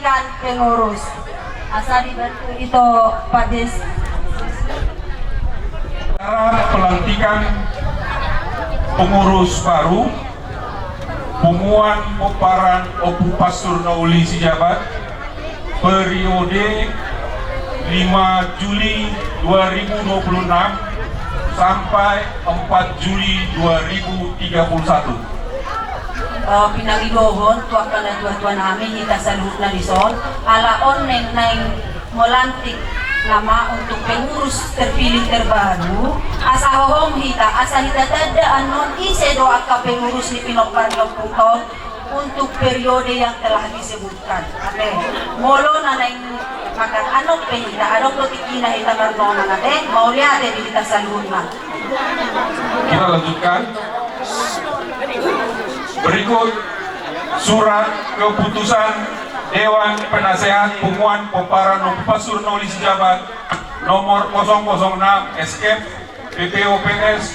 pelantikan pengurus. Asa dibantu itu Pak Des. Cara pelantikan pengurus baru Pumuan Poparan Opu Pasur Nauli Sijabat periode 5 Juli 2026 sampai 4 Juli 2031. Pinagidohon tuwakan na tuwan namin hita sa luhut na lison alaon neng molantik nama untuk pengurus terpilih terbaru asa hohong hita asa hita tadaan non ise doa ka pengurus ni Pinopar Puton untuk periode yang telah disebutkan. Ate, molo na neng makan anok pehita anok lotikina hita marnona nate mau lihat di hita sa luhut na. Kita lanjutkan. Berikut surat keputusan Dewan Penasehat Pumuan Poparan Opu Pasur Nauli Sijabat nomor 006 SK PPOPS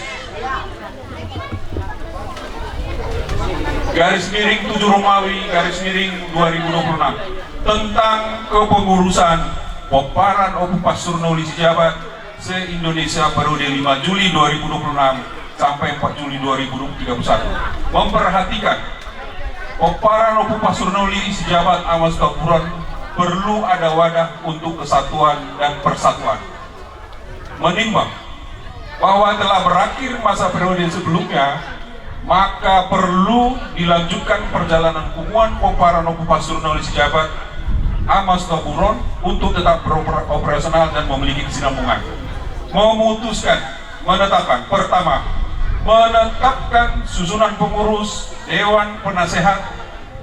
_7 Romawi _ 2026 tentang kepengurusan Poparan Opu Pasur Nauli Sijabat se-Indonesia periode 5 Juli 2026 sampai 4 Juli 2031 memperhatikan Poparan Opu Pasur Nauli Sijabat Amas Kapuran perlu ada wadah untuk kesatuan dan persatuan. Menimbang bahwa telah berakhir masa periode sebelumnya, maka perlu dilanjutkan perjalanan Pumuan Poparan Opu Pasur Nauli Sijabat Amas Kapuran untuk tetap beroperasional dan memiliki kesinambungan. Memutuskan menetapkan pertama, menetapkan susunan pengurus Dewan Penasehat,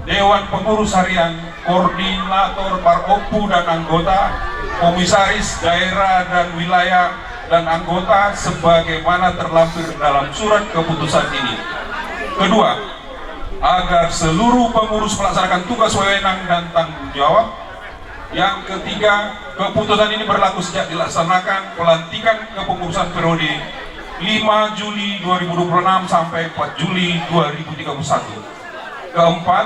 Dewan Pengurus Harian, Koordinator Paropu dan anggota, Komisaris Daerah dan Wilayah dan anggota sebagaimana terlampir dalam surat keputusan ini. Kedua, agar seluruh pengurus melaksanakan tugas wewenang dan tanggung jawab. Yang ketiga, keputusan ini berlaku sejak dilaksanakan pelantikan kepengurusan periode 5 Juli 2026 sampai 4 Juli 2031. Keempat,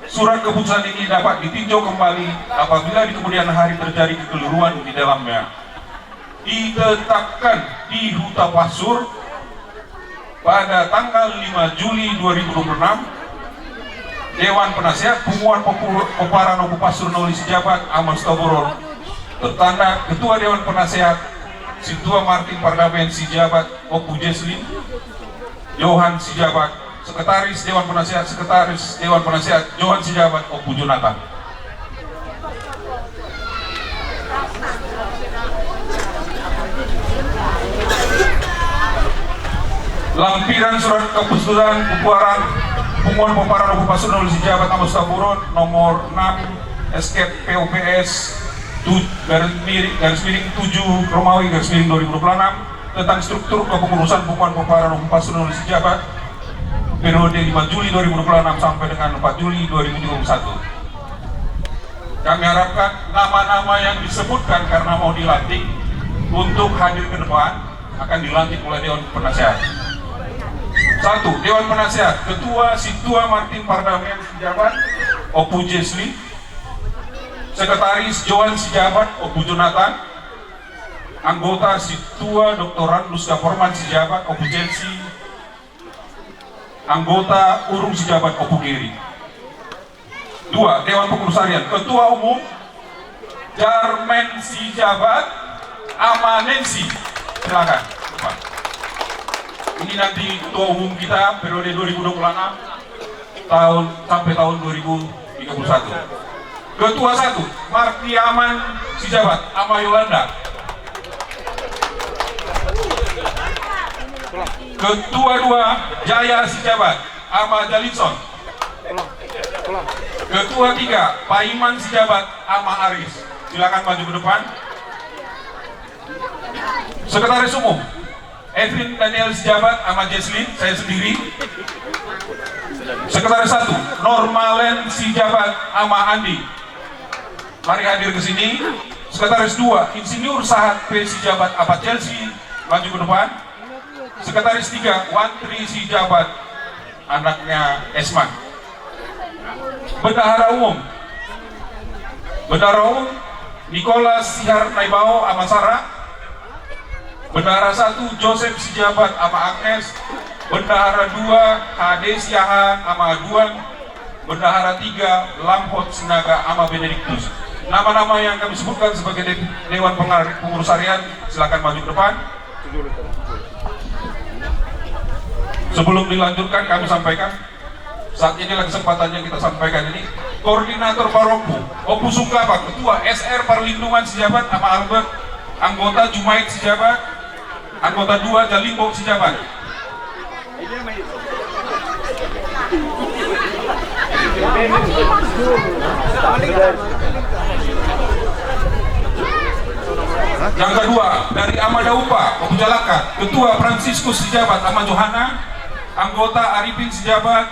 surat keputusan ini dapat ditinjau kembali apabila di kemudian hari terjadi kekeliruan di dalamnya. Ditetapkan di Huta Pasur pada tanggal 5 Juli 2026 Dewan Penasehat Pumuan Poparan Opu Pasur Nauli Sijabat Amas Kapuran tertanda Ketua Dewan Penasehat Situa Martin Pardamen Sijabat Opu Jeslin, Johan Sijabat, Sekretaris Dewan Penasehat Johan Sijabat Opu Jonathan. Lampiran surat keputusan Pumuan Poparan Opu Pasur Nauli Sijabat Amas Kapuran nomor 6 SK POPS _7 Romawi _ 2026 tentang struktur kepengurusan Pumuan Poparan Opu Pasur Nauli Sijabat periode 5 Juli 2026 sampai dengan 4 Juli 2021. Kami harapkan nama-nama yang disebutkan karena mau dilantik untuk hadir ke depan akan dilantik oleh Dewan Penasehat. 1. Dewan Penasehat Ketua Situa Martin Pardamen Sijabat Opu Jesli, Sekretaris Johan Sijabat Opu Jonathan, anggota Situa Dr. Randus Gaforman Sijabat Opu Jensi, anggota Urung Sijabat Opu Giri. 2. Dewan Pengurus Harian Ketua Umum Jarmen Sijabat Amanensi. Silakan Pak. Ini nanti Ketua Umum kita periode 2026 sampai tahun 2031. Ketua 1 Martiaman Sijabat Ama Yolanda. Ketua 2 Jaya Sijabat Ama Jalinson. Ketua 3 Paiman Sijabat Ama Aris. Silakan maju ke depan. Sekretaris Umum Edwin Daniel Sijabat Ama Jeslin, saya sendiri. Sekretaris 1 Normalen Sijabat Ama Andi. Mari hadir ke sini. Sekretaris 2 Insinyur Sahat P. Sijabat Apa Chelsea, maju ke depan. Sekretaris 3 Wantri Sijabat, anaknya Esman. Bendahara Umum Bendahara umum Nicholas Sihar Naibao Amasara. Bendahara 1 Joseph Sijabat ama Agnes. Bendahara 2 Hade Siahan ama Aduan. Bendahara 3 Lamhot Sinaga ama Benediktus. Nama-nama yang kami sebutkan sebagai Dewan Pengurus Harian silakan maju ke depan. Sebelum dilanjutkan kami sampaikan, saat inilah kesempatan yang kita sampaikan ini. Koordinator Parompu Opu Sungkapa, Ketua SR Perlindungan Sejabat ama Albert, anggota Jumaid Sejabat, anggota 2 Jalimbo Sejabat. Yang kedua dari Amadaupa Opu Jalaka, Ketua Franciscus Sejabat ama Johana, anggota Arifin Sejabat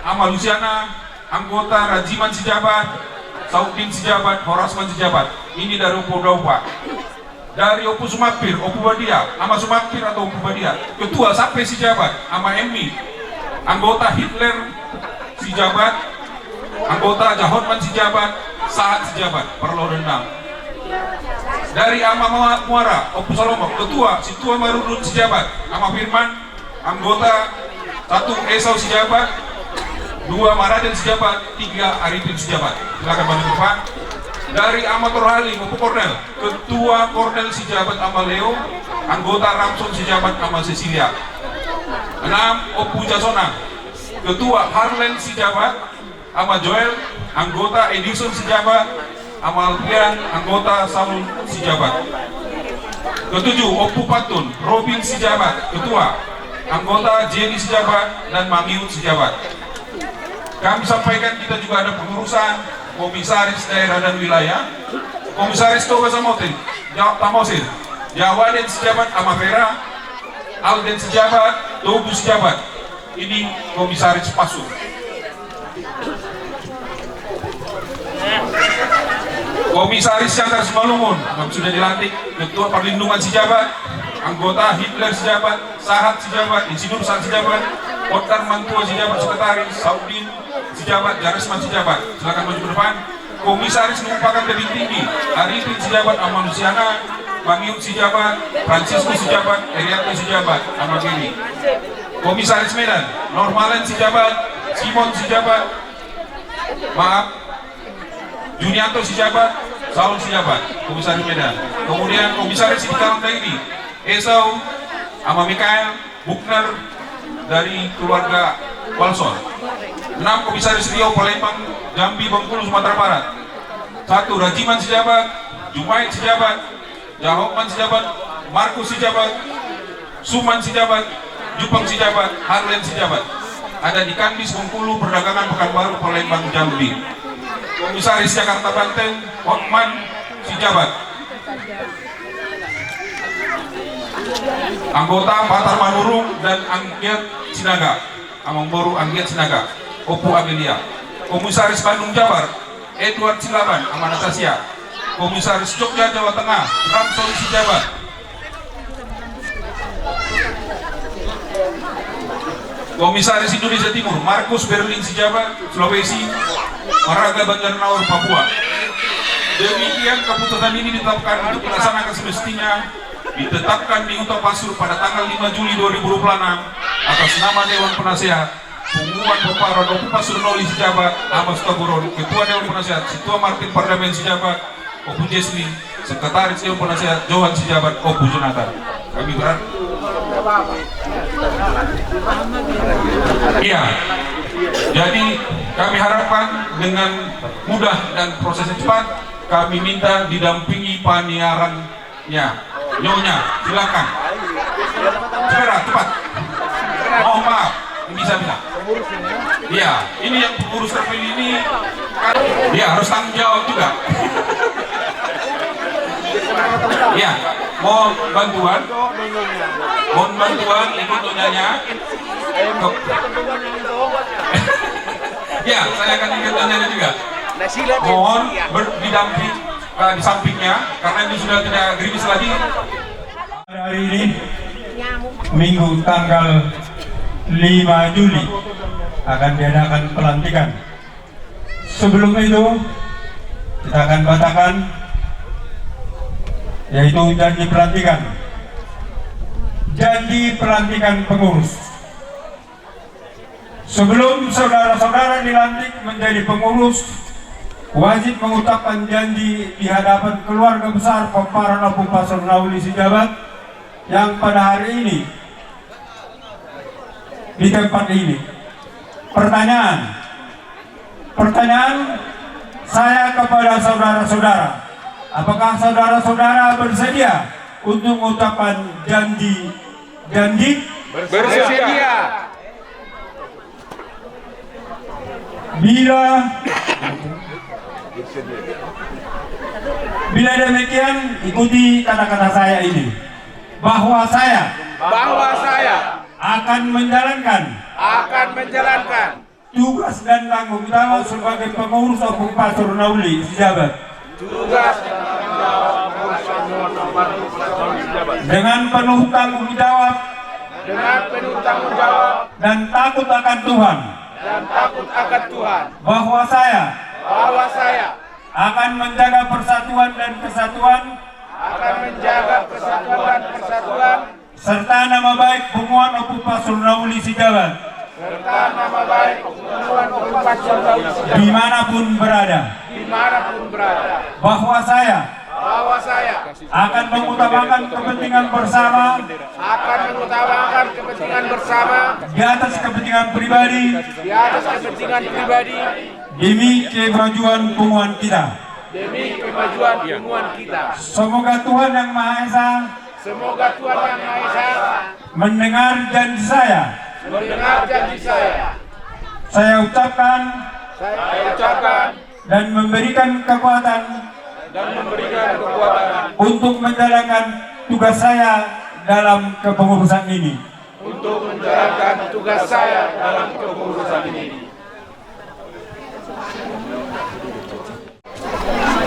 ama Luciana, anggota Rajiman Sejabat, Saudin Sejabat, Horasman Sejabat. Ini dari Opu Daupa. Dari Opu Sumakpir, Opu Badia ama Sumakpir atau Opu Badia, Ketua Sape Sejabat ama Emmi, anggota Hitler Sejabat, anggota Jahotman Sejabat, Saat Sejabat, Perlo Rendang. Dari ama Muara, Opu Salomo, Ketua Situa Marudun Sejabat ama Firman, anggota 1 Esau Sejabat, 2 Maraden Sejabat, 3 Arifin Sejabat. Silakan maju ke depan. Dari Amator Halim Opu Kornel, Ketua Kornel Sejabat ama Leo, anggota Ramson Sejabat ama Cecilia. 6 Opu Jasona, Ketua Harlen Sejabat ama Joel, anggota Edison Sejabat ama Alfian, anggota Saul Sejabat. 7 Opu Patun Robin Sejabat, Ketua, anggota Jenny Sejabat dan Mamiun Sejabat. Kami sampaikan kita juga ada pengurusan Komisaris Daerah dan Wilayah, Komisaris Toba Samotin Tamosir, Jawaden Sejabat ama Vera, Alden Sejabat, Tobu Sejabat. Ini Komisaris Pasur. Komisaris Syangkar Simalungun sudah dilantik, Ketua Perlindungan Sejabat, anggota Hitler Sejabat, Sahat Sejabat, Insinyur Sahat Sejabat, Otar Mantua Sejabat Sekretaris, Saudin Sejabat, Jaresman Sejabat. Silakan maju ke depan. Komisaris Numpakan Tebing Tinggi, Arifin Sejabat ama Luciana, Mangiut Sejabat, Francisco Sejabat, Erianto Sejabat ama Giri. Komisaris Medan, Normalen Sejabat, Simon Sejabat, Junianto Sejabat, Saul Sejabat, Komisaris Medan. Kemudian Komisaris Sidikalang Dairi, Esau ama Mikael Bukner dari keluarga Walson. 6 Komisaris Riau Palembang, Jambi, Bengkulu, Sumatera Barat. 1 Rajiman Sejabat, Jumaid Sejabat, Jahokman Sejabat, Markus Sejabat, Suman Sejabat, Jupang Sejabat, Harlen Sejabat. Ada di Kandis, Bengkulu, Perdagangan, Pekanbaru, Palembang, Jambi. Komisaris Jakarta Banten, Hotman Sejabat. Anggota Patar Manurung dan Anggiat Sinaga, Amangboru Anggiat Sinaga, Opu Amelia. Komisaris Bandung Jabar, Edward Silaban ama Natasha. Komisaris Jogja Jawa Tengah, Ramson Sejabat. Komisaris Indonesia Timur, Markus Berlin Sejabat, Sulawesi, Maraga Banjarnegara, Papua. Demikian keputusan ini ditetapkan untuk dilaksanakan semestinya ditetapkan di Uta Pasur pada tanggal 5 Juli 2026 atas nama Dewan Penasehat Pengumuman Peparan Opu Pasur Noli Sejabat Amas Taburon, Ketua Dewan Penasehat Situa Martin Parlemen Sejabat Opu Jesli, Sekretaris Dewan Penasehat Johan Sejabat Opu Jonathan. Kami berat. Iya. Jadi kami harapkan dengan mudah dan prosesnya cepat, kami minta didampingi paniarannya. Nyonya, silakan. Segera, cepat. Oh maaf, bisa. Iya, ini yang pengurus terpilih ini, dia harus tanggung jawab juga. Iya, mohon bantuan ikut nyonyanya. Ya, saya akan ikut nyonyanya juga. Mohon didamping di sampingnya, karena ini sudah tidak gerimis lagi. Hari ini Minggu tanggal 5 Juli akan diadakan pelantikan. Sebelum itu kita akan bacakan, yaitu janji pelantikan. Janji pelantikan pengurus. Sebelum saudara-saudara dilantik menjadi pengurus, wajib mengucapkan janji di hadapan keluarga besar Pemparan Abu Pasur Nauli Sijabat yang pada hari ini di tempat ini. Pertanyaan saya kepada saudara-saudara, apakah saudara-saudara bersedia untuk mengucapkan janji? Bersedia. Bila demikian, ikuti kata-kata saya ini, bahwa saya akan menjalankan tugas dan tanggung jawab sebagai pengurus Abu Pasur Nauli Sijabat dengan penuh tanggung jawab dan takut akan Tuhan, bahwa saya akan menjaga persatuan dan kesatuan serta nama baik Bunguan Abu Pasur Nauli Sijabat dimanapun berada, bahwa saya akan mengutamakan kepentingan bersama di atas kepentingan pribadi demi kemajuan Bunguan kita. Semoga Tuhan Yang Maha Esa mendengar janji saya. Saya ucapkan dan memberikan kekuatan untuk menjalankan tugas saya dalam kepengurusan ini.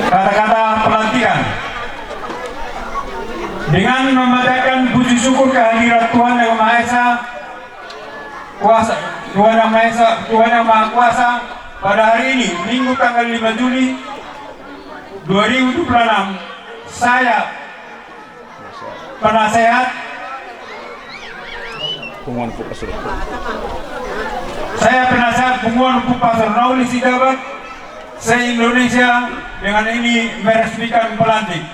Kata-kata pelantikan. Dengan membacakan puji syukur kehadirat Tuhan Yang Maha Esa, Tuhan Yang Maha Kuasa, pada hari ini, Minggu tanggal 5 Juli 2026, saya penasehat Bunguan Abu Pasur Nauli Sijabat se-Indonesia dengan ini meresmikan pelantik.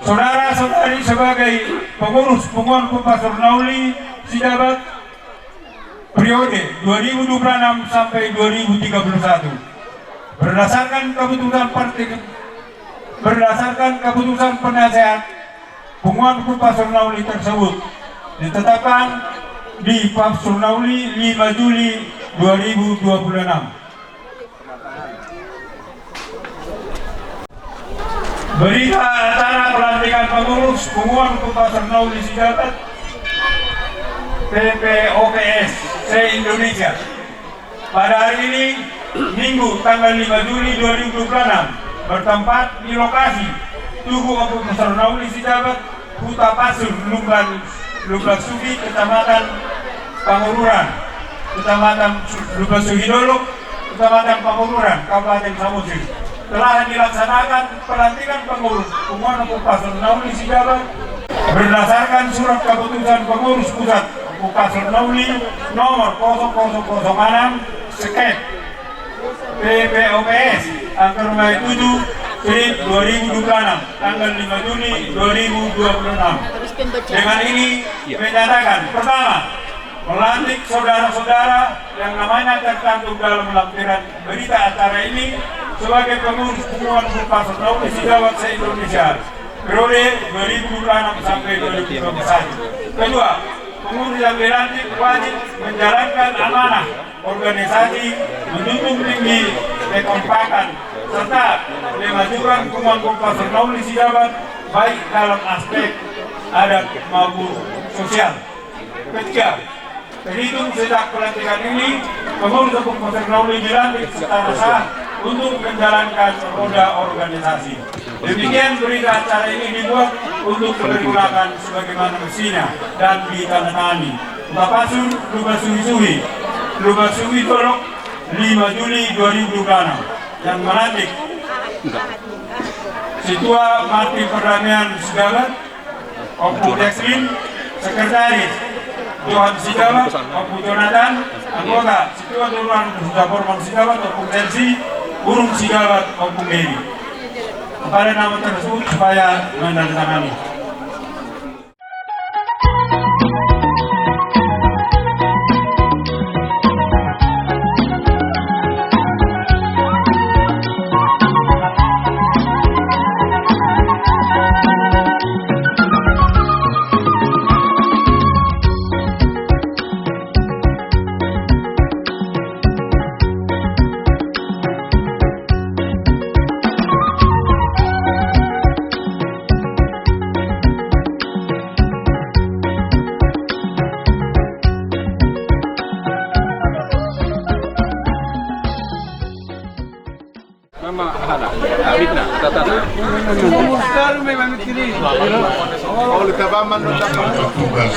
Saudara-saudari sebagai pengurus Bunguan Abu Pasur Nauli Sijabat periode 2026 sampai 2031 berdasarkan keputusan penasehat Bunguan Abu Pasur Nauli tersebut ditetapkan di Pasur Nauli 5 Juli 2026. Berita acara pelantikan pengurus Bunguan Abu Pasur Nauli Sijabat PPOPS se-Indonesia pada hari ini, Minggu tanggal 5 Juli 2026, bertempat di lokasi Tugu Abu Pasur Nauli Sijabat, Huta Pasur, Lumbasugi, Kecamatan Pangururan, Kecamatan Lumbasugi Dolok, Kecamatan Pangururan, Kabupaten Samosir, telah dilaksanakan pelantikan pengurus Bunguan Abu Pasur Nauli Sijabat berdasarkan surat keputusan pengurus pusat Abu Pasur Nauli nomor 0006 Sekep PPOPS angka rumah 7 2026 tanggal 5 Juni 2026. Dengan ini menyatakan, pertama, melantik saudara-saudara yang namanya tercantum dalam lampiran berita acara ini sebagai pengurus Bunguan Abu Pasur Nauli Sijabat se-Indonesia periode 2026 sampai 2021. Kedua, pengurus yang dilantik wajib menjalankan amanah organisasi, menjunjung tinggi kekompakan serta memajukan Bunguan Abu Pasur Nauli Sijabat baik dalam aspek adat maupun sosial. Ketiga, terhitung sejak pelantikan ini, pengurus Abu Pasur Nauli dilantik secara sah untuk menjalankan roda organisasi. Demikian berita acara ini dibuat untuk digunakan sebagaimana mestinya dan ditandatangani Huta Pasur Lumbasugi Dolok 5 Juli 2026 yang melantik Situa Mati Perdamaian Sigabat, Opu Jackson, Sekretaris Johan Sigabat, Opu Jonathan, anggota Situa Turunan Sudah Formal Sigabat, Opu Chelsea, Burung Sigabat, Opu Mary. Kepada nama tersebut supaya menandatangani. Tugas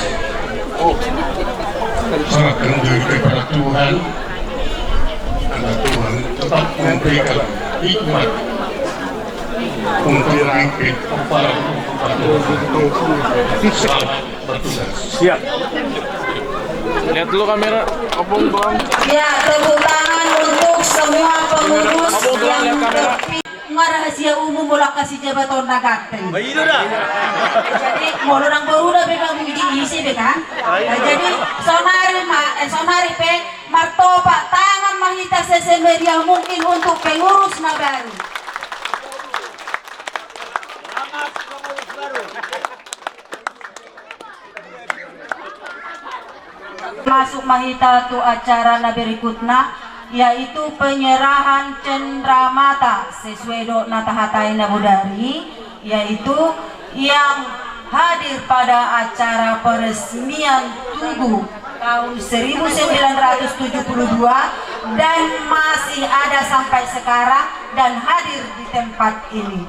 sangat rendah kepada Tuhan, karena Tuhan tetap memberikan hikmat untuk memimpin para selamat bertugas. Siap. Lihat dulu kamera, Opung Bang. Ya, tepuk tangan untuk semua pengurus yang rahasia umum mulai kasih jabatan nagakten. Bayi dah. Jadi mau orang baru udah pegang biji isi kan? Jadi sonari pe martopa tangan mahita sesember yang mungkin untuk pengurus baru. Masuk mahita tu acara berikutnya, yaitu penyerahan cendramata sesuai dok tahatai nabudari, yaitu yang hadir pada acara peresmian Tugu tahun 1972 dan masih ada sampai sekarang dan hadir di tempat ini.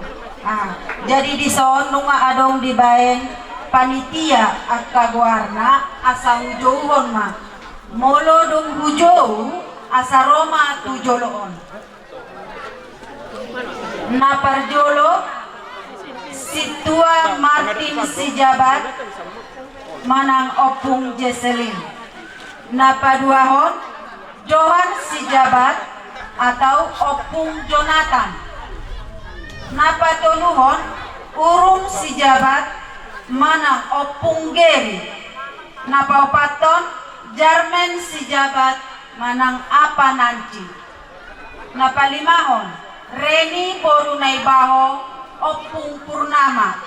Jadi di son nunga adong dibaen panitia akaguarna asa hujouhon mah molo dong hujou asa Roma tujoloon na parjolo Situa Martin Sijabat manang Opung Jesselin na paduahon Johan Sijabat atau Opung Jonathan na patuluhon Urung Sijabat manang Opung Geri na paupaton Jarmen Sijabat manang apa nanti na palimahon Reni Borunai Baho Opung Purnama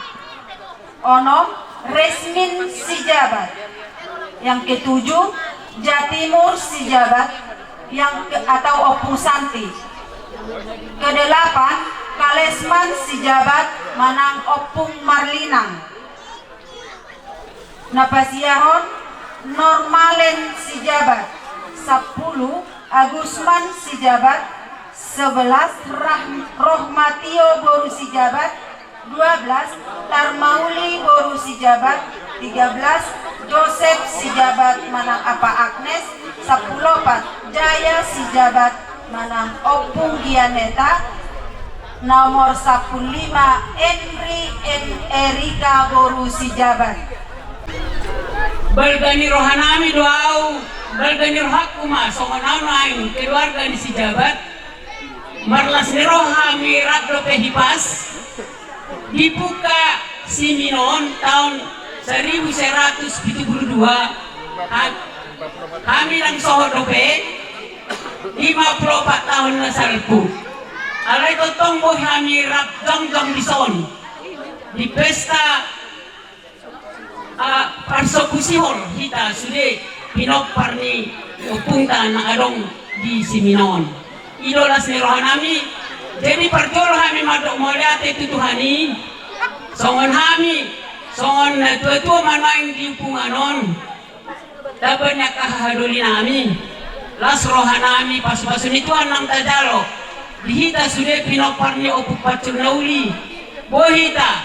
onom Resmin Sijabat. Yang ketujuh Jatimur Sijabat atau Opung Santi. Kedelapan Kalesman Sijabat manang Opung Marlinang. Napasiahon Normalen Sijabat 10 Agusman Sijabat 11 Rohmatio Boru Sijabat 12 Tarmauli Boru Sijabat 13 Joseph Sijabat manang apa Agnes 14 Jaya Sijabat manang Opung Gianeta nomor 15 Henry Erika Boru Sijabat. Balgani rohanami doau, balgani rohakuma songonanain keluarga di Sijabat, marlas ni rohami radlo pehipas, dibuka Siminon tahun 1172, kami lang sohodope, 54 tahun na salpu. Alay totong boy kami rap jong di son, di pesta persekusihan kita sudah pinopar ni punta na adong di Siminon. Idolas ni rohanami, jadi perjolo kami madok moliate tutuhani, songon kami, songon tua-tua manaing di punganon, dapat nakahaduli nami, las rohanami pas-pasun itu anang tajalo, dihita sudah pinopar ni opuk pacul nauli, bohita,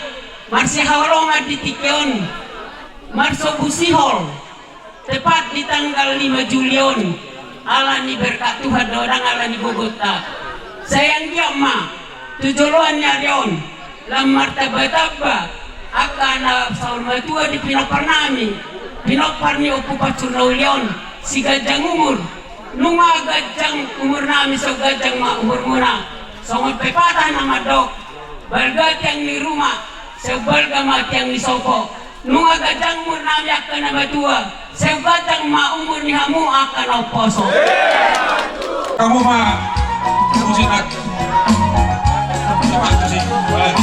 masih hawalongan di Tikion, Marso Busihol tepat di tanggal 5 Julion ala ni berkat Tuhan orang ala ni Bogota sayang dia ma tujuannya rion lam martabataba akan saur matua di pinoparni upu pacurna ulion si gajang umur nunga gajang umur nami so gajang ma umur muna songot pepatah nama dok balga tiang ni rumah sebalga ma tiang ni soko nunga gajang umur nami akan nama tua sebatang ma umur ni hamu akan oposo Kamu mah musik lagi. Coba musik. Boleh.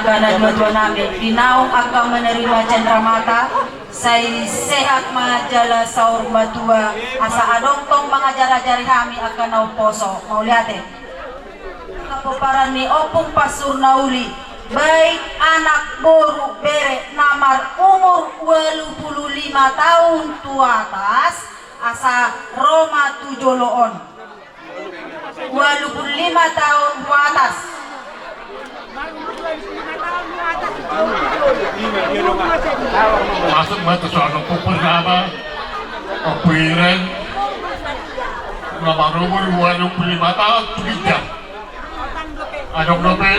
Karena dua-dua nabi dinaung akan menerima cendramata saya sehat majala saur batua asa adongtong mengajari kami akan nau poso mau lihat kapoparan ni opung pasur nauli baik anak boru bere namar umur 25 tahun tua atas asa Roma tujoloon 25 tahun tua atas Masuk mata soal pertama kepikiran nama nomor 25 tahun tidak ada berapa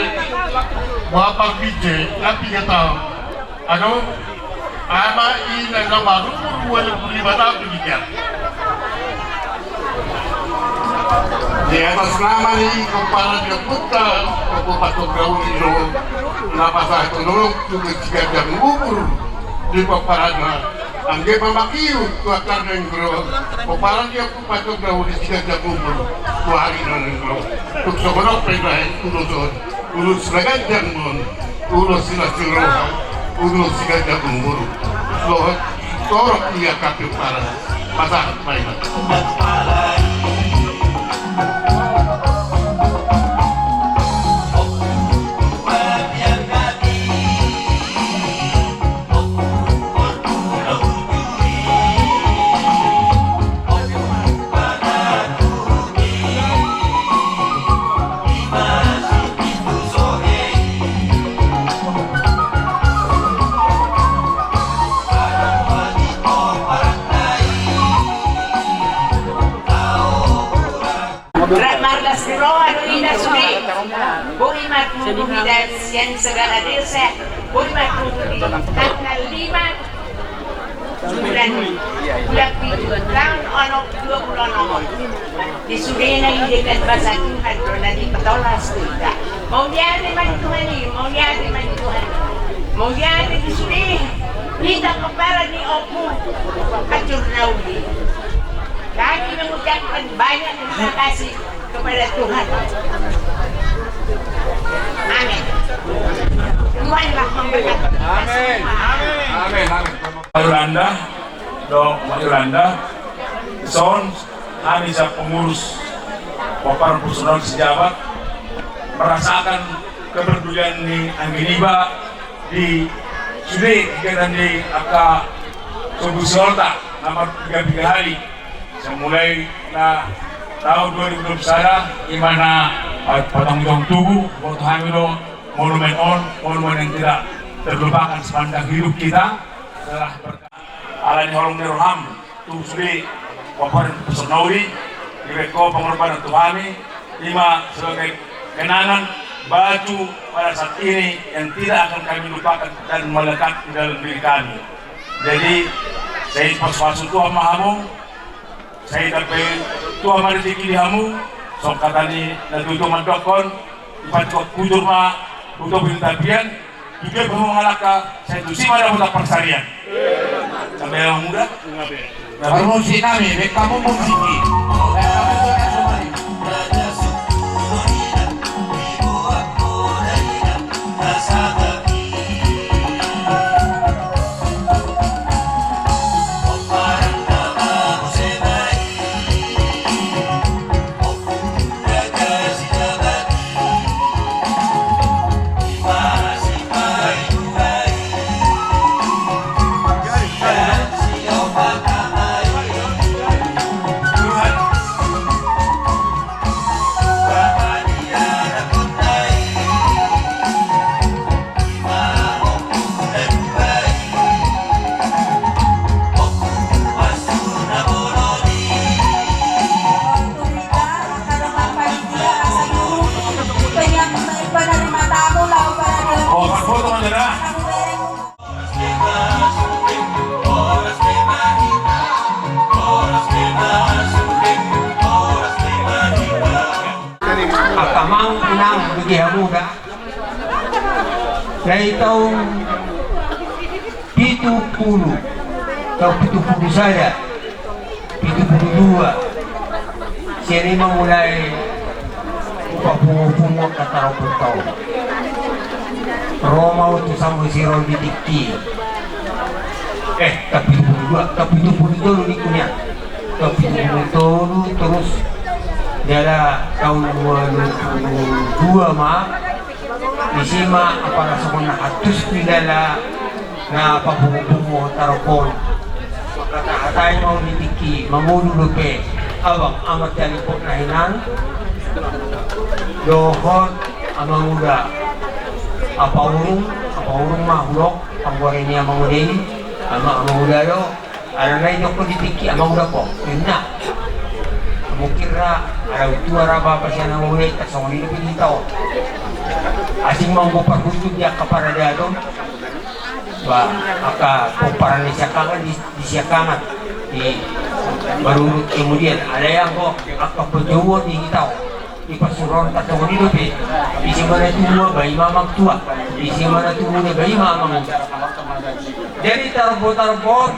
bapak bijak tapi kata ada ama ini nama nomor 25 tahun tidak di atas nama ini kepala dia putar Kabupaten Gaul itu nama saya tolong juga jika jam umur di paparan angge pamakiu tuakar nengro paparan dia Kabupaten Gaul jika jam umur 2 hari nengro tuk sokonok pedahin ulus lagajan mon ulus silasiroha ulus jika jam umur loh torok dia kapil para masalah mainan Mardas ni Roa, Luina Suri. Bui matmumumi dahil siyan segala desa. Bui matmumumi tanggal 5 bulan 7 tahun onok 26. Di Suri na hindi kan basa Tuhan, pero na di patolas kita. Mau yari man Tuhan ni, mau yari man Tuhan. Mau yari di Suri. Kita kepala ni Opu Kacurnaudi. Kami mengucapkan banyak terima kasih kepada Tuhan. Amin. Tuhanlah memberkati kita semua. Amin. Yolanda, dong Yolanda, son, kami sa pengurus Paparan Personal Sejabat merasakan kepedulian ni Angginiba di Sudi kegiatan di Aka Subusiolta nomor 3 hari mulai na tahun 2021 di mana patang tubuh buat Hamilo monumen yang tidak terlupakan sepanjang hidup kita telah alani holong Roham tu Sudi Paparan Personawi Direko pengorbanan Tuhani 5 sebagai kenangan baju pada saat ini yang tidak akan kami lupakan dan melekat di dalam diri kami. Jadi saya pas-pasu Tuhan Mahamu, saya dapat Tuhan Maritiki di Hamu, sok katani natutu mandokon, ipat kok kudur ma, butuh bintabian, juga pengalaka, saya tusi mana muda persarian. Sampai yang muda, Bermusik kami, kamu musiki. Akamang inang bagi muda dari tahun 70 atau 70 saja 72 sini memulai pungo-pungo kataraputau Roma itu sampai siro ditiki tapi 72 di kunyah tapi 72 terus Dala tahun 2002 isima para sa hatus nilala na papungo tarapon makatahatay mo nitiki mamululupe abang amat talipot na hinan dohon amang muda apawurong mahulok ang warin niya mangulini amang muda do alanay do ko nitiki amang muda po yun na mukira araw tuara bapa siya nang ulit at sa ngunit pinitaw asing manggo parhutod niya kaparadado ba aka kumpara ni siya kangan di siya kangan di marunod kemudian alayang ko aka pajowo di itaw ipasuron at sa ngunit lupi isi mana tuwa ba imamang tuwa isi mana tuwa ba imamang jadi tarbo-tarbo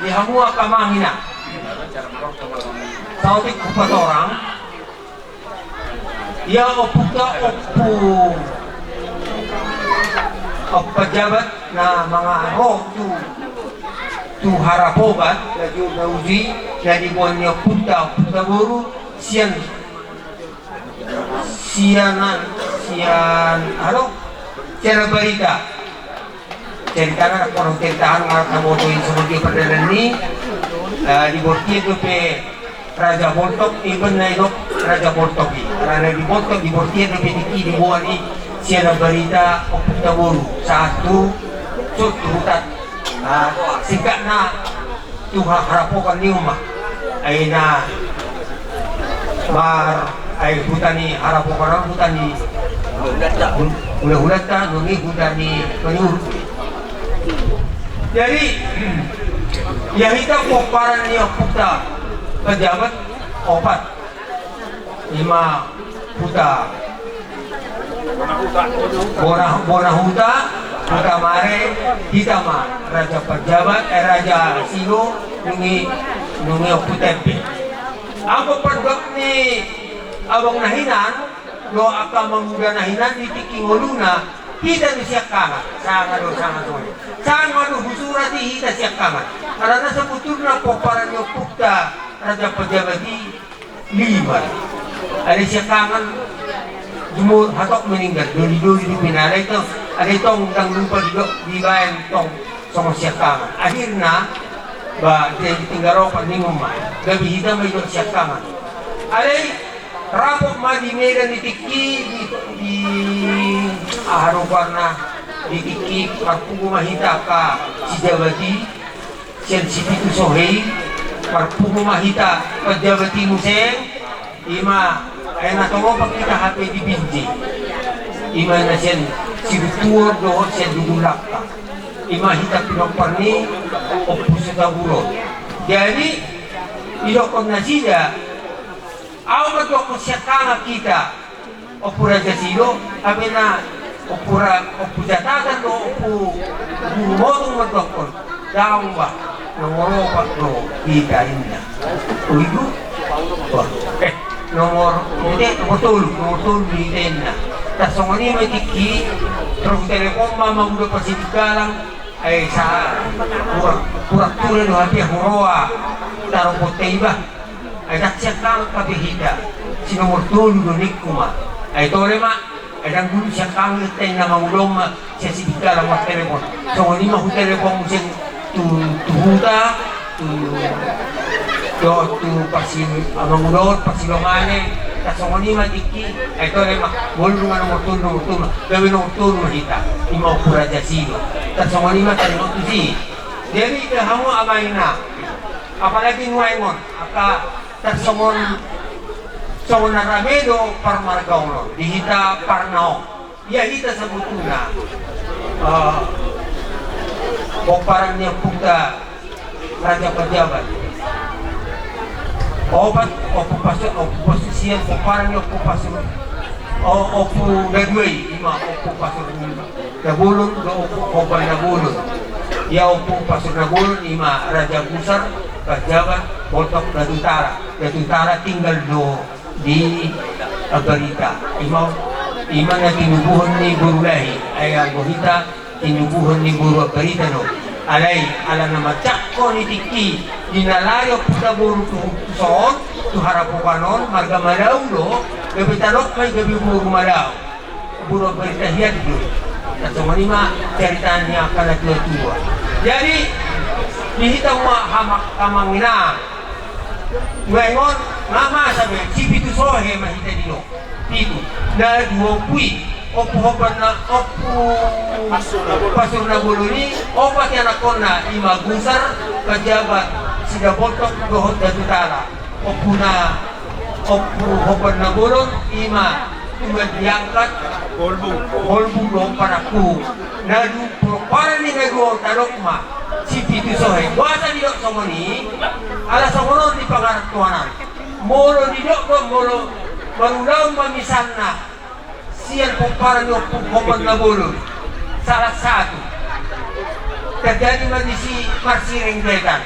di hamua kamangina Sautik kupat orang dia pejabat na mga roh tu harapobat na yung nauji na di buwan niya punta buru siyan na balita cerita na kurang ceritahan nga kamoto yung sumagi padalan ni di bortier pe Raja Boltok, even na ito, Raja Boltok karena di Boltok, di Bortier, di Bediki, di Buwani siya na balita o Putawuru sa atu turutat singkat na tuha harapokan ni Uma ay na mar ay hutani harapokaran hutani ulah-ulah ta nungi hutani penyuruh. Jadi ya kita komparan niya puta pejabat opat 5 puta bona huta puta mare kita mah raja pejabat raja silo nungi putepi ako perdok ni abang nahinan lo akan memuda nahinan di tiking oluna kita siap kangen sangat husura di kita siap kangen karena sebetulnya komparan yang pukta raja pejabat di 5 ada siap kangen jumur hatok meninggal doli-doli di pinara itu ada tong yang lupa di bayan tong sama siap kangen akhirnya dia ditinggal ropan ni ngumma gabi hitam itu siap kangen ada rapok mah di Medan di Tiki di Aharo warna di Tiki parpugu mahita ka si Jabati sensitif sohei parpugu mahita ka Jabati museng ima ay natomo pag kita HP di binti ima na siya si Butuor doon siya dugulak ka ima hita pinagparni o puso tagulo jadi idokon na siya aw magdoko siya kanga kita o pura jasilo kami na o pujatatan do o bumotong magdokon daong ba nomoropat do kita inda uigo nomor tulo kita inda tasong ani may tiki terus telekom mama udah pasibikalang ay sa purak tulo no hapi huroa tarong potay ba ay naksiyak kang kapihita sinomor tulo donik kuma ay tole ma ay nang gulo siya kang itay na mangulong siya sibika lang mga telepon so hindi mahu telepon mo siyang tuhuta tu mangulong pasilongane so hindi matiki ay tole ma gulong nga nomor tulo gawin nomor tulo hita imaw pura jasino so hindi matalino tusi jadi kamu amay na apalagi nuay mo tarsongon naramedo parmargauno dihita parnao ya hita sebetulnya komparan niya puta raja pejabat obat opo posisian komparan niya opo pasur opo gadway ima opo pasur nabulon do opo kopal nabulon ya opo pasur nabulon ima raja besar pejabat Botok Datutara tinggal di Agarita ima na tinubuhan ni Guru Lahi ay Agarita tinubuhan ni Guru Agarita no alay ala na matyak ni Tiki dinalayo puta Guru tuson tuharapukanon marga malaw no gabi talok may gabi Guru malaw Guru Agarita hiyad yun at sumanima ceritaan niya kalatua-tua jadi dihita mo hamak kamangina ngayon mama sabi si Pitu Sohe mahita dino Pitu na duwopui opo hoban na opo pasur na buluni opat yan ako na imagusar kajabat sida botok dohot datutara opo hoban na bulon ima tumad diangkat holbung doon panaku na para ni nagawang talokma si Pitu Sohe wasa nilok sa mani ala sa mono di pangaratuanan molo nilok ko molo marulaw mamisan na siyan po para nyo pagkuman na bulon salah satu terjadi man si Marsiring Dekan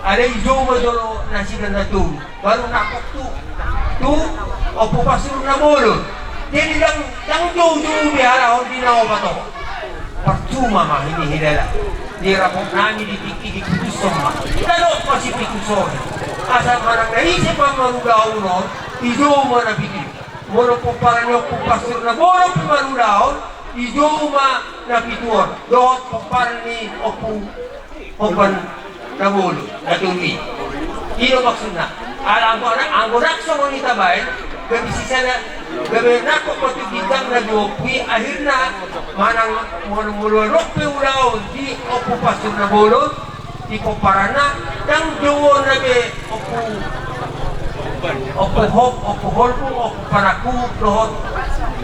ada ijo madolo na sila na tu baru nakok tu o pupasur na bulon jadi yang jauh-jauh biara o di na o bato percuma mah ini hidala di rapok nami di Tiki di Putus Soma talok pa si Pitu Sohe asal manang naisip ang marulaw no ijo mo na bitin molo po para nyo po pasur na molo po marulaw ijo ma na pituor doon po para ni opo opan na molo na tumi ino maksud na alam ko na ang rakso mo ni Tabay gabi si sana gabi na ko patugitang na duopwi akhirnya manang mululok pe ulaw di opo pasur na bolon di po para na dang jowo na be opo opo hop, opo holpo, opo panaku, lohot,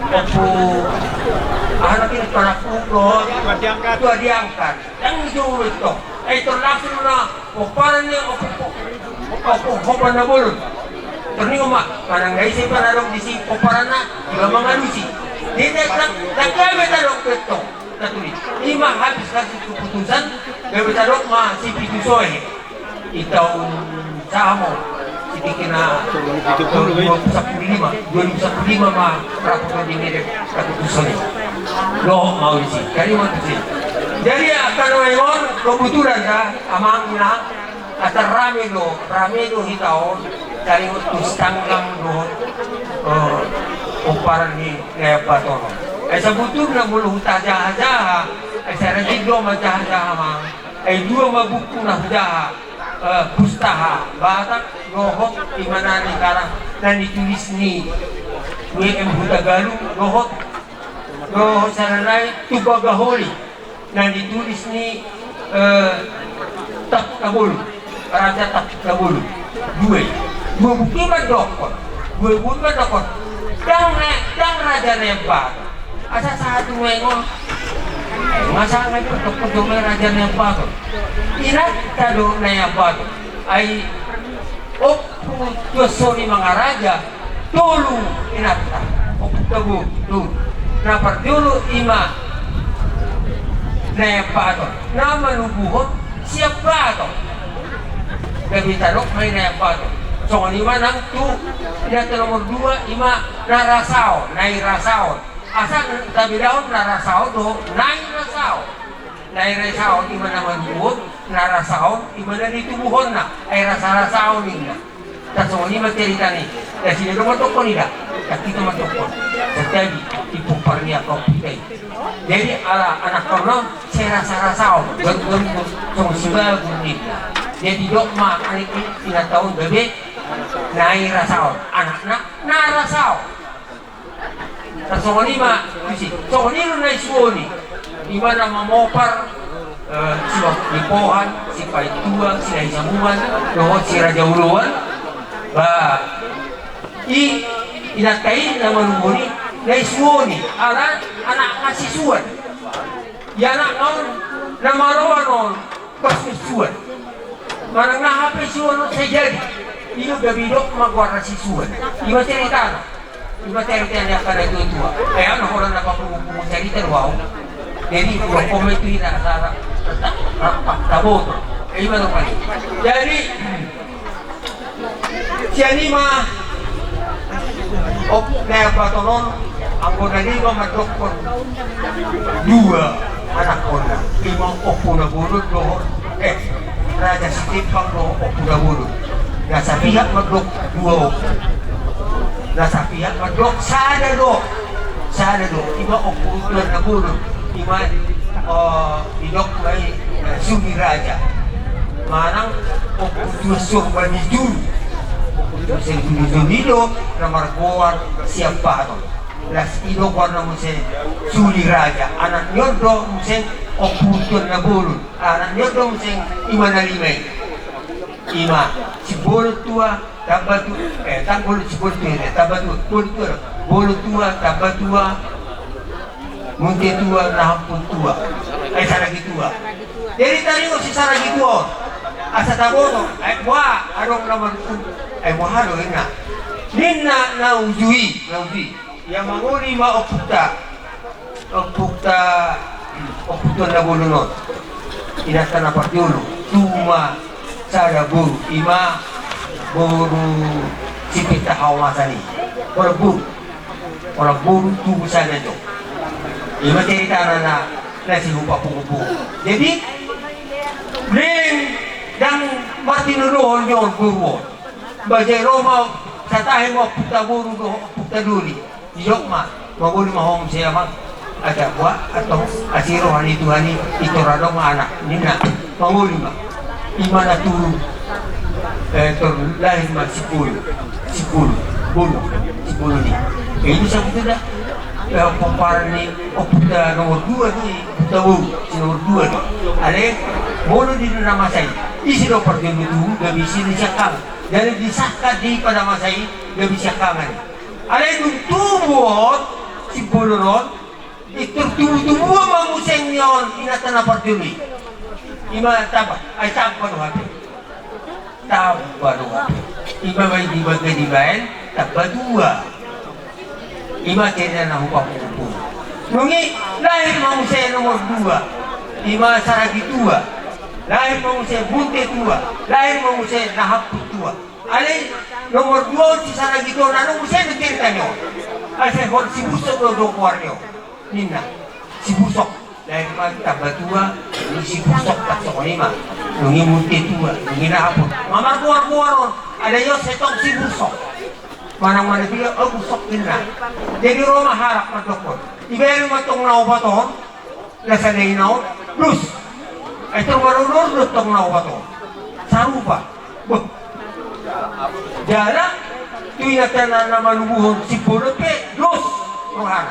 opo anak ini panaku, lohot, itu diangkat. Yang jauh itu, itu langsung na, oparan niya, opo hopan na bolon. Ternyata mak, parang guys ay panalong di si oparan na, iba mga lusi. Hindi, nagkamit along ito. Natuloy. Ima habis kasi keputusan gabitadok ma si Pitusoy itaw sa amo sidikin na 2015 ma rapor na dinirek keputusan lo mau isi kali mau isi jadi akan ngayon kebetulan ka amang na at rame do hitaw dari utus tanggang do umparan ni Leopatono. Ay sa butur na mulu jaha-jaha, ay sa rajidlo jaha-jaha mang, ay dua mabuku na jaha, pustaha, batak, rohot, imanani karang, na ditulis ni W.M. Hutagalu, rohot sa nanay, Tubagaholi, na ditulis ni Takabulu, Raja Takabulu, dua buku madokot, dang Raja Nempat. Asa satu mengon masa ngai petok may raja na bago inat tado na bago ay opo Diyos ni mga raja tulu inata opo tago tulu na pardiulo ima na bago na manubuhot siya bago gabi tarok may na bago so lima nang tu ina nomor 2 ima narasao asa tabi daon narasao do nairasao di mana manbuot narasao di mana ditubuhon na ay rasa-rasao nila taso ni materita ni kasi nito matokon nila kita matokon setiap ipupar niya komputay jadi ala anak kono saya rasa-rasao gagawin kung siba nila jadi dokma anik tinatawon gabi nairasao anak narasao Tasongonima, songonilo na isuoni, di mana mamopar si Lipohan, si Paituan, si Naisamuan, dohot si Raja Uluan, inatain na manumuni na isuoni, anak kasisuan, anak naon na marawan naon kasisuan, manang nahape suan sa jadi, iyo gabidok magwara sisuan, iyo cerita iba cerita yang akan itu tua. Kaya ano orang napapungu cerita wow. Jadi kalau komen itu tidak salah tabot. Iba no pali. Jadi siani mah na patonon ang konalima madokon dua anak kona. Limang opo na bulod do Raja Sitipang do opo na bulod. Nasa pihak madok dua opo. Nasa pihak madok sada do iba okutuan na bulod iba idok may Sumi Raja manang okutuan surba ni Jun okutuan sa Junido na margowar siya pato las idok war na mo sa Sumi Raja anak nyo do mo sa okutuan na bulod anak nyo do mo sa ima na limay ima si bulod tua tabatu tanggol seperti ini tabatu bolu tua tabatua munti tua nahampun tua saragi tua jadi tadi si saragi tua asa tabono wah adong naman mahalo ina ninna na ujui yang manguli ma opukta na bolunot inatan na partiulo tuma sada buru ima buru sipita hawasani orang buru tubuh sana jo ima cerita na si lupa pungupu jadi ring dan martinuruhon yon buru bajai Roma satahe mo puta buru do puta duli yokma maguli mahong siya mag ada buat atau asiro hani tuhani itu radong anak nina maguli ma imana turu lahir mah 10 ni itu sabu tidak comparan ni puta nomor 2 ni puta buru nomor 2 ni ale bolu di nama saya isi do pergi itu gak bisa dicakap Jadi disahkan di pada masa ini gak bisa kangen. Ada yang tubuh si boloron itu tubuh manguseng nyon inatan apa dulu. Ima taba, ay taba no hape. Taba no hape. Ima bay di bagay di bayan, taba dua. Ima kaya na hupang upo. Nungi lahir manguseng nomor 2. Ima saragi 2. Lahir mengusir bunte tua, lahir mengusir nahaput tua. Ale nomor 2 si sana gitu, nanu usir cerita nyo. Ale hor si busok do kuarnyo. Nina, si busok lahir magta batua, ni si busok tak sokonima. Nungi bunte tua, nungi nahaput. Mamar kuar-kuaron, ada yo setong si busok. Mana-mana dia busok nina. Jadi Roma harap madokon. Iberi matong naubaton, lasa nainaw, plus itu baru tong nawato sarupa jarak tuinatan na malubuhon si pulupe dos rohan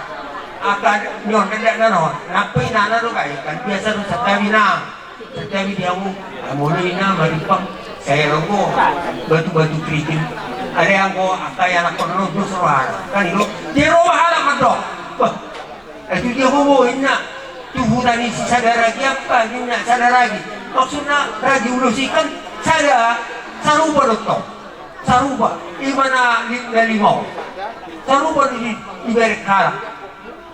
akan nyon tidak nanon napay nana do kay kan biasa do sa tabi dia mo mulai na maripang saya rogo batu-batu kritin ada yang ko kaya anak kono dos rohan kan ilo di rumah halaman do itu dia hubungin na tubuh tadi si sadar lagi apa dia nak sadar lagi maksudnya ragi ulusikan sadar sarupa dotong sarupa imana limau sarupa di berek halak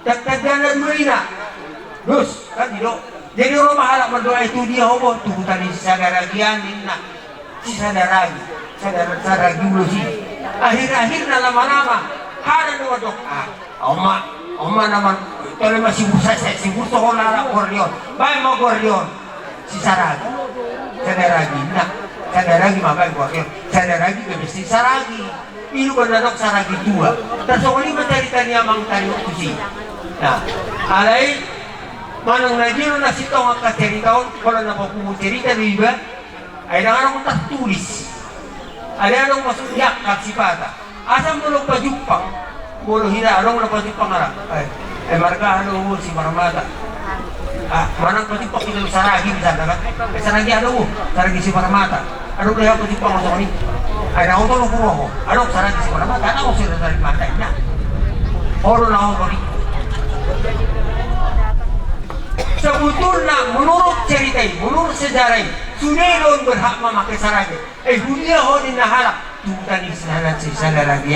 tak-taknya dulu ina terus kan itu jadi rumah halak berdoa itu dia hobo tubuh tadi si sadar lagi nak si sadar lagi sadar lagi ulusi akhir-akhir lama-lama hana dua dok Oma naman kalau masih busa si busa ko nara gordion bay mo gordion si saragi nak sadaragi mabay gordion sadaragi ke si saragi ilu benadok saragi 2 tersokoli mencerita niya mang tayo kusi nah alay manang najiro na si tong ceritaon kalau napapumu cerita di iba ay nangarang tertulis ada yang masuk yak kaksipata asam belum pajupang bolo hina along na pati pangarap ay marga ano si Maramata manang pati pak kita saragi bisa kan saragi ano saragi si Maramata ano kaya pati pang masuk ni ay na auto ko ko ano saragi si Maramata ano si saragi mata ina oro na ako ni sebetulnya menurut cerita menurut sejarah Sunelon berhak memakai saragi dunia honin nahalak tutan di sana si saragi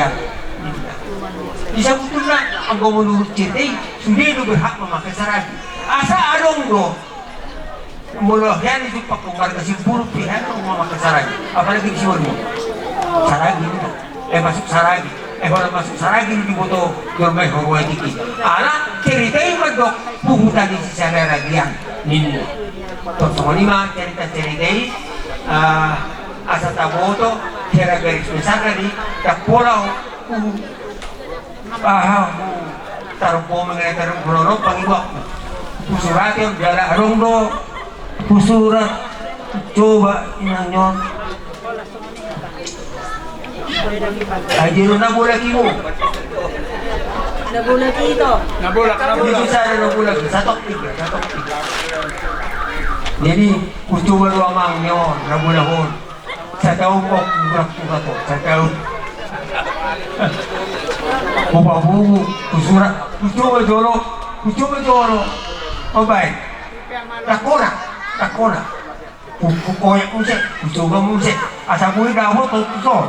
bisa betulnya anggo menurut cerita sudah lu berhak memakai saragi asa adong do mulahyan itu pakai warga simpul pihak memakai saragi apalagi di sini saragi masuk saragi kalau masuk saragi di foto dormai horwai tiki ala cerita yang madok puhutan di sisa ragian nini toh lima cerita asa taboto kira garis besar dari tak pulau tarupo mengenai tarup berono pangiwak pusurat yang jala rondo pusurat coba inanyon ajiro na bola kimo Nabula dito. dito sana na bola satok tiga jadi coba dua mangyon na bola hon sa taong kok burak to sa taong Bubu, kusurat, kucoba jolo, obay, takona, kukoyak musik, kucoba musik, asa bui dawo tusol,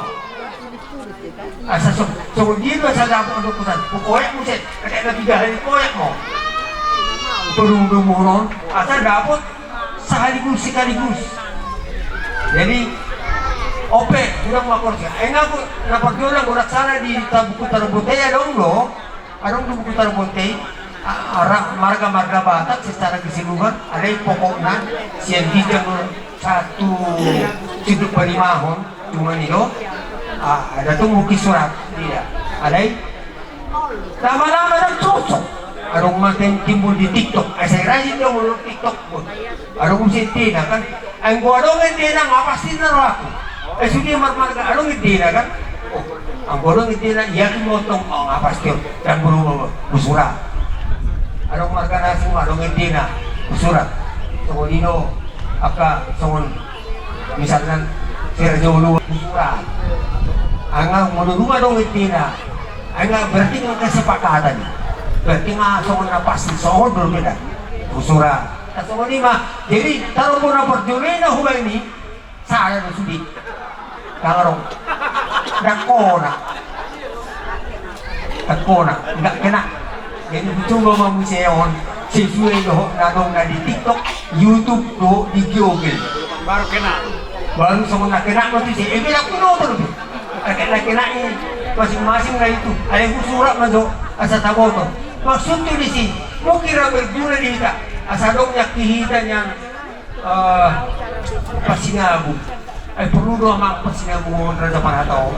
asa so dito sa dawo untuk kusan, kukoyak musik, kaya 3 hari koyak mo, turun asa dapat sekaligus, jadi ope udah lapor siya ngaku napagyolang urak sana di buku Tarbonte adong di buku Tarbonte marga batak secara keseluruhan ada pokoknya siang bidang 1 hidup palimahon cuma itu ada tuh mukis surat tidak ada lama-lama dan cocok adong makin timbul di TikTok saya rajin dong mulai TikTok pun adong sintina kan ang gua dong hindi na pasti na ako sudah marga ano hindi na kan ang bolong hindi na iyakin mo itong ngapas yun dan buru busura anong marga na semua anong hindi na busura so dino aka so misalkan Serjolo Pura. Ang manunungan dong itina. Ang berarti ng kesepakatan. Berarti nga soon na pasti soon berbeda. Usura. Soon lima. Jadi kalau mo na perjuli na hubay ni sana na sudi. Kangarong. Dakona. Enggak kena. Jadi coba mamuseon sesuai doh nanong na di TikTok, YouTube do di Google. Baru semua kena notice. Bila kuno tuh. Kena masing-masing na itu. Ada yang surat masuk asa taboto. Maksud tuh di sini, mau kira berguna di kita. Asa dong nyakihitan yang pasinabu. Ay perlu doang mak pasinabu Raja Parhatau.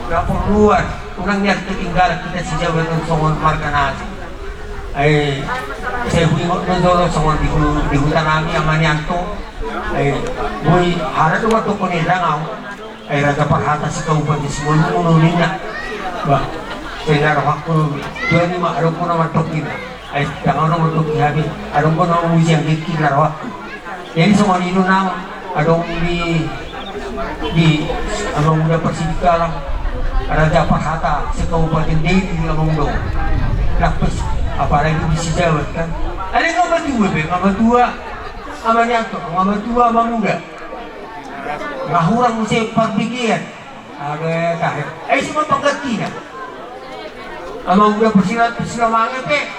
Nggak perluan. Unang niya ketinggalan kita si Jawa ng songon marga natin. Ay saya buingot ng dolo songon di hutan namin ang manyanto. Ay boy harap naman ito ko nilangaw. Ay Raja Parhata si Kauban si Mulmununin na. Ba, sinaraw ako doon ni maarong ko naman tokin. Ay tangaw naman tokin habi. Arong ko naman uwi siyang gikin laraw. Yan sa manino naman. Arong di amang muda persidika lang. Raja Parhata si Kauban Daily amang do. Lapis apalagi di si Jawa kan. Ada nga matua be, nga matua amanyanto, nga matua mamuda. Ngahurang mo siya pagbigiyan. Kahit. Ay si mapagkati na. Amang udah persilamangan pe.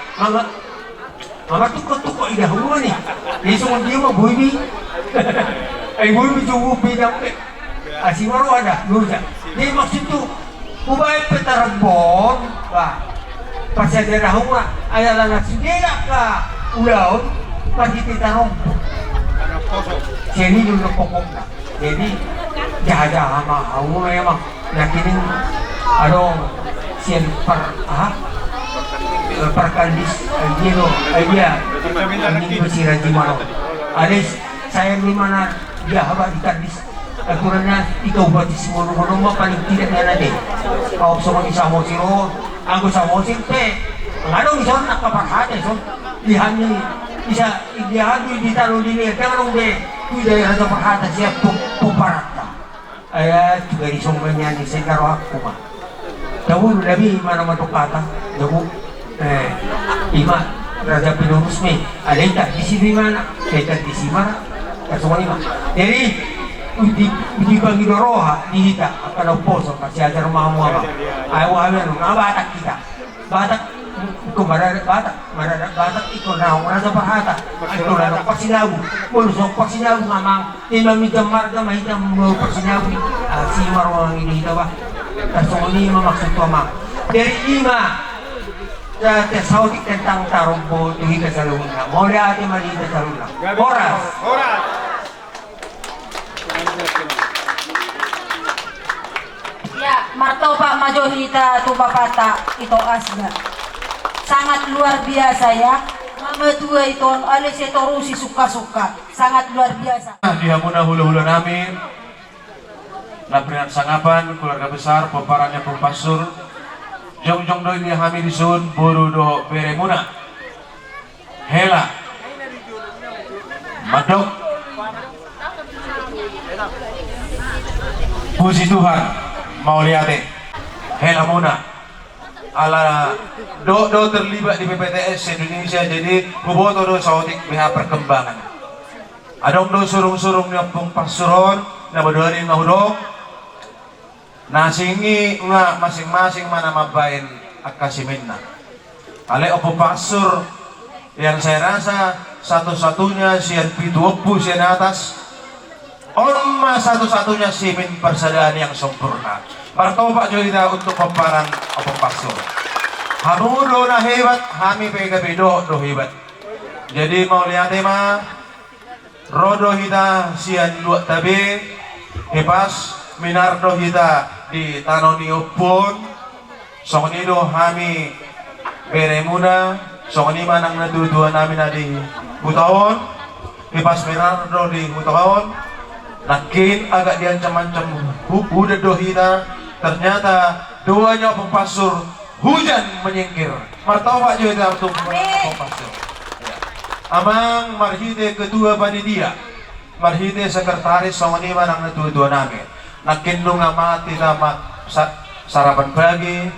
Mga tuko-tuko idahuluan eh. Di sungon dia mah boybi. Ay boybi jauh bidang pe. Asi maro ada. Lurja. Di maksud tu. Kubay pe taragbon. Pasya daerah humah. Ayalah nasidera ka ulaon. Pasti titarong. Sini dulu pokok na. Jadi jahat-jahat mah aku memang yakinin adong sian perkaldis dia ini bersiraji mana alis saya di mana dia habis di kardis aturannya ikaw ba di simono mo paling tidak na deh kau semua di samosiro aku samosir pe ngadong ison nakaparhate son dihani bisa dihani ditaruh di lihat kan be dari Raja Parhata siya puparata. Ay juga disumbanyan ni Senaro ako ma. Dahulu nabi mana matukata. Dahulu ima Raja Pinurus me. Alita di sini mana? Kita di sini mana? Kasuma ima. Jadi di bagi doroha di hita akan oposo kasi ajar mamu apa. Ayo ayo ngabatak kita. Batak iko batak iko na Raja Parhata iko na pasinabu mulusok pasinabu mamang imamidam marga mahita mo pasinabu si marwang inihita ba kasong ni maksud ko ma dari ima sa Saudi tentang tarumbo tuhika sa luna mole ate malita sa luna oras Ya martoba majohita tu bapata ito asga sangat luar biasa ya. Mama tua itu alis etorusi suka-suka sangat luar biasa. Dihamuna hulu-hulu namin Labrian sangapan keluarga besar pemparannya Pempasur Jong-jong do ini hami disun buru do beremuna hela madok puji Tuhan mau liate hela muna ala do terlibat di PPTS Indonesia jadi boboto do sautik BH perkembangan adong do surung-surung na Pempasuron na badori nga hudok na singi nga masing-masing mana mabain akasiminna ale opo pasur yang saya rasa satu-satunya sian pituopu sian atas orma satu-satunya simin persaudaraan yang sempurna partoba joita untuk pemparan opo pasur hamudo na hebat hami pegabido do hebat jadi mau lihat mah rodo hita sian dua tabe hepas minardo hita di tanoni upon songnido hami beremuna songni manang nadudua namin na di Butaon hepas minardo di Butaon nakin agak diancam-ancam udah do hita ternyata doanya Pempasur hujan menyingkir martawa juga untuk Pempasur amang marhide kedua panitia marhite sekretaris songonima nang natutua namin. Nakindong nga mati na sarapan pagi,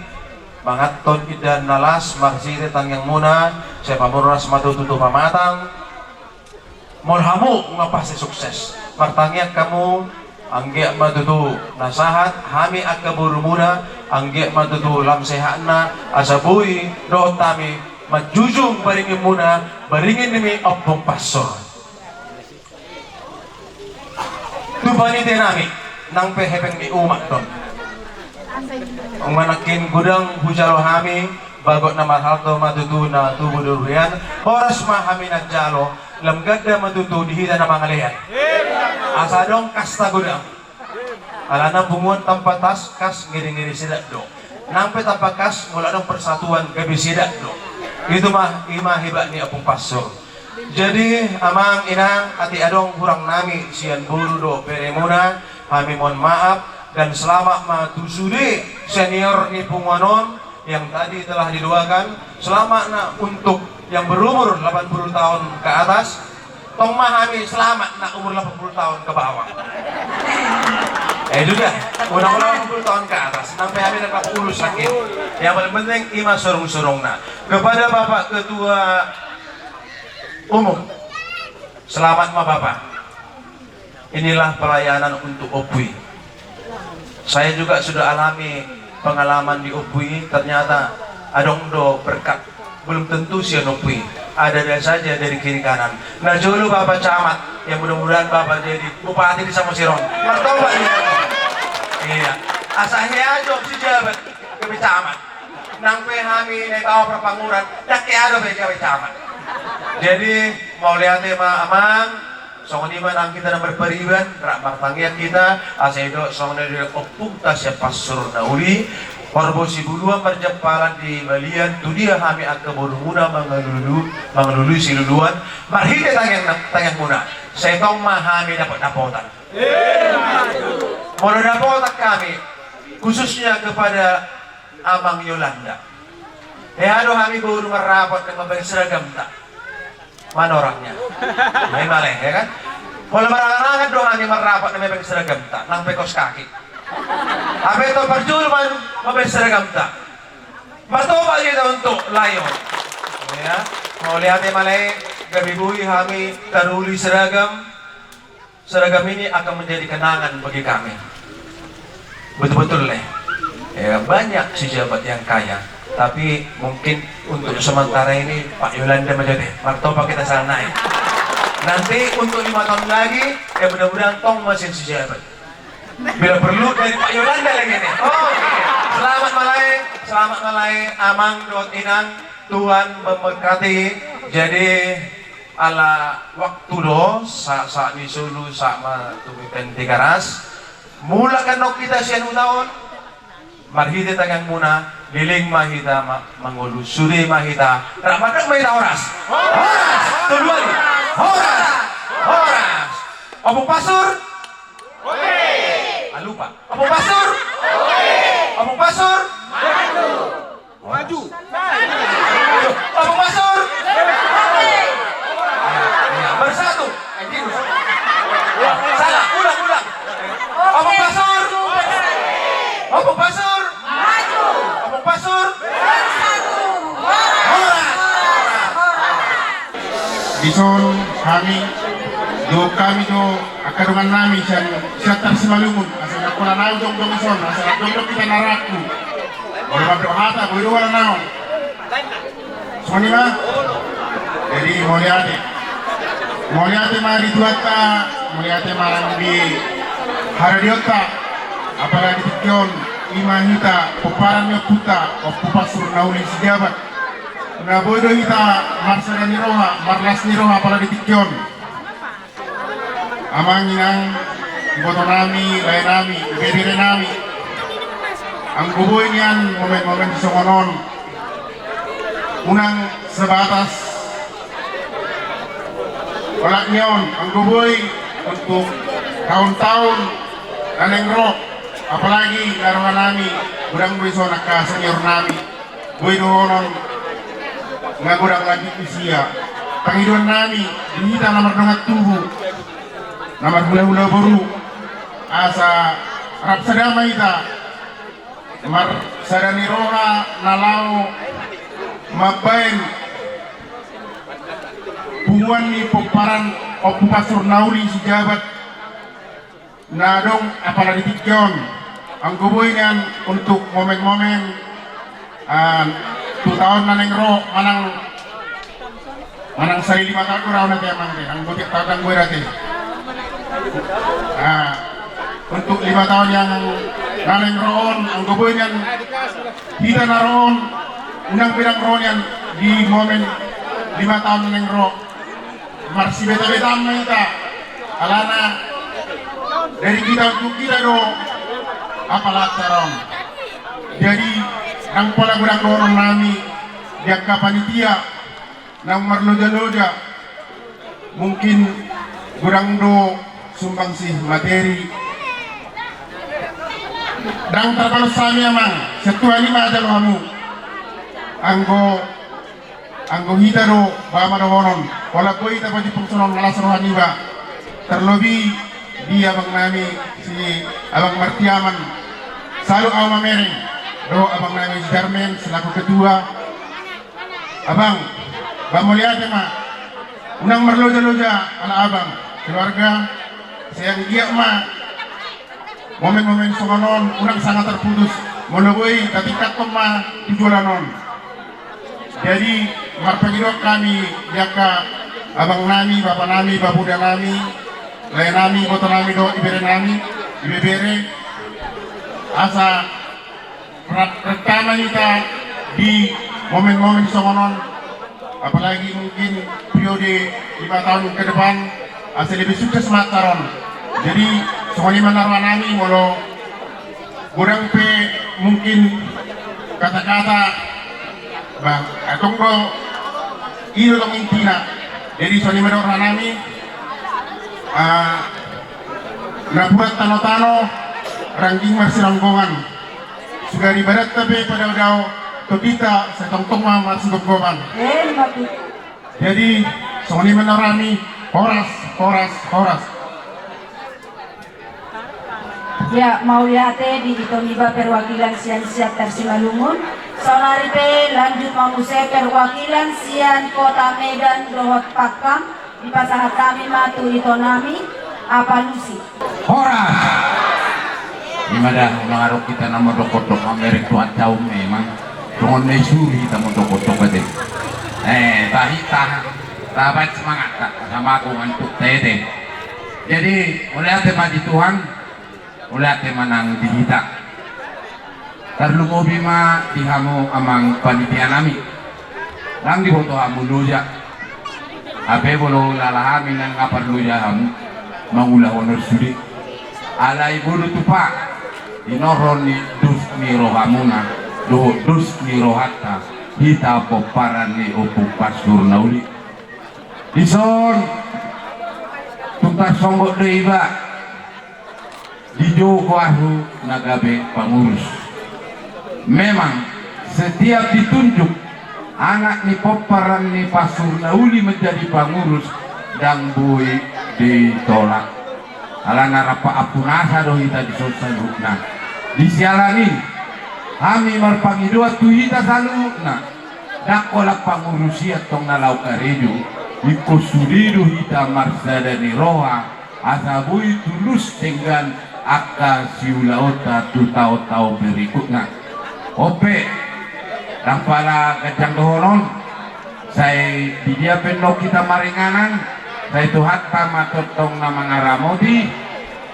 mangaton idan nalas, marsite tangyang muna, siya pamuras matututo pamatang, molhamu nga pasti sukses. Martangyak kamu, angge matutu nasahat, hami akaburu muna, angge matutu lamsehan na, asabuhi, doon tami, majujung baringin muna, baringin nimi opong pasor. Tubani dinami, nang pehepeng ni umat doon. Ang manakin gudang hujalo hami, bagot na mahalto matutu na tubo durian, oras mahami na jalo, lamgada matutu dihita na mga lehan. Asadong kasta gudang. Alana bunguan tampatas kas ngiri-ngiri sidak do. Nang petapakas mula ng persatuan gabi sidak do. Itu mah hiba ni apong pasor. Jadi amang inang ati adong kurang nami sian buru do peremuna, kami mohon maaf dan selamat matusudi senior ni Punguanon yang tadi telah didoakan. Selamat na untuk yang berumur 80 tahun ke atas. Tong mahami selamat na umur 80 tahun ke bawah. Juga ulang-ulang 80 tahun ke atas. Sampai kami nak urus sakit. Yang paling penting ima surung-surung na. Kepada Bapak Ketua Umum, selamat ma Bapak. Inilah pelayanan untuk OPUI. Saya juga sudah alami pengalaman di OPUI. Ternyata adong do berkat belum tentu sian OPUI. Ada saja dari kiri kanan. Nah dulu Bapak Camat, yang mudah-mudahan Bapak jadi Bupati di Samosir. Martoba nih. Iya. Asahnya aja si jabat ke Camat. Nang pehami naik awal perpanguran, dak ada ke Camat. Jadi mau lihat tema amang, songonima nang kita nomor periban, rak martangnya kita, asedo songonima opung tasya pasur nauli. Korbo si buluan berjempalan di balian tu dia kami akan bermuna mengelulu si luluan marhite tangan muna saya tahu mahami dapat dapotan mau dapotan kami khususnya kepada Amang Yolanda aduh kami baru merapat dan memberi seragam tak mana orangnya main maleh ya kan kalau marangan doang kami merapat dan memberi seragam tak nang pekos kaki apa itu perjulman memberi seragam tak bertobat kita untuk layon ya mau lihat malai gabibui kami taruli seragam ini akan menjadi kenangan bagi kami betul-betul ya banyak si jabat yang kaya tapi mungkin untuk sementara ini Pak Yolanda menjadi martoba kita sana naik nanti untuk 5 tahun lagi ya mudah-mudahan tong mesin si jabat bila perlu dari Pak Yolanda lagi nih. Oh, selamat malai, amang dot inang, Tuhan memberkati. Jadi ala waktu do sa ni sulu sama tumitan tigaras. Mulakan nok kita sian tahun. Marhite tangan muna, liling mahita mangulu suri mahita. Ramadak mahita horas. Horas. Kedua ni. Horas. Opung pasur. Lupa. Opung pasur? Opung pasur? Maju. Opung pasur? Bersatu. Salah, ulang. Opung pasur? Opung pasur? Maju. Opung pasur? Bersatu. Horas. Dison kami akadungan nami siya tersimalumun asal nakulah naon dong ison asal dong kita naraku oleh mabdo hata boy wala naon sonima jadi moliate mari tuata moliate marang di haradiota apalagi tikyon imahita peparannya puta opupasur nauli sijabat na boy do hita marsana niroha marlas niroha apalagi tikyon amang inang iboto nami, lain nami, ibebire nami ang guboy niyan momen-momen di songonon unang sebatas walak niyon ang guboy untuk tahun-tahun naneng rock apalagi laruan nami gudang beso naka senior nami boy dohonon nga gudang lagi usia pangidon nami dihita nomor dongat tubuh Nama hula-hula baru asa rap sadama ita mar sadani roha nalau mabain bunguan ni poparan opu pasur nauli si jabat na dong apalagi tikyon ang guboy untuk momen-momen 2 tahun na nengro manang sari 5 tahun raw na tayo mang ang butik tatang gue rati untuk 5 tahun yang naneng roon ang guboy niyan kita naroon unang pirang roon yan di momen 5 tahun naneng ro marsi beta-beta na ita alana dari kita untuk kita do apalat taron jadi ang pala gudang roon nami diagka panitia ng marloja-loja mungkin gudang do sumbang si materi dang terbalas sami amang setua 5 aja lo kamu anggo hita do bama do honon wala ko ita pati pungsonon ngalas rohani ba terlebih di abang nami si abang Martiaman selalu aw mamereng do abang nami si Darmen selaku ketua abang bamuliate ma unang marloja-loja ala abang keluarga sayang giyak ma momen-momen songonon unang sangat terputus moloboi tapi katom ma tujulanon jadi marpagidok kami jaka abang nami bapak nami babuda nami lain nami boto nami do ibere nami ibebere asa pertama kita di momen-momen songonon apalagi mungkin periode 5 tahun ke depan asa lebih sukses mataron jadi semuanya menarwa nami molo gudang pe mungkin kata-kata bang atong ko ilo tong intina jadi soalnya menarwa nami nabuat tano-tano ranking marsiranggongan sugari barat tapi pada daw tobita sa tongtong masugog-goban jadi soalnya menarwa nami horas Ya, Mauliate di Itoniba perwakilan Sian Siap Tersimalungun. Sonaripe lanjut manguse perwakilan Sian Kota Medan Dohot Pakam di pasangan kami Matu Itonami Apalusi. Horas. Gimana mengaruk kita nama dokot-dok Amerik tuan jauh memang. Tungon mesuri kita mau dokot-dok aja. Tabat semangat sama aku untuk tete. Jadi oleh tema di Tuhan ulat menang di kita terlu mobi ma dihamu amang panitia nami lang di foto hamu loja ape bolo lalahami nang kapar loja hamu mangula honor sudi alai bulu tupa inoron ni dus ni rohamuna do dus ni rohata hita poparan ni opu pasur nauli ison tuntas songgok deiba di Joko Ahu Nagabe pengurus. Memang setiap ditunjuk anak ni poparan ni pasur nauli menjadi pengurus dan bui ditolak. Alana rapa apunasa do hita diselesai hukna. Disialani kami marpangi dua tu hita salukna. Dakolak pengurusia tong nalau karejo ikusudidu hita marsada ni roha asabui tulus dengan aka siulaota tu tau berikutnya ope dan pala kacang dohonon saya di dia pendok kita maringanan saya itu hatta matotong nama ngaramodi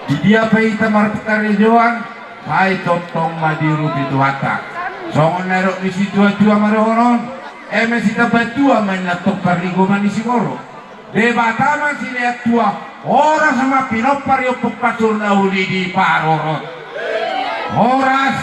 di dia pe kita marpekarejoan saya totong madiru itu hatta songon nerok di situ aja marohonon mesita batua menatok perligoman di Sigoro debatama si lihat tua orang sama pinopar yung pagpasur na huli di Parorot. Horas.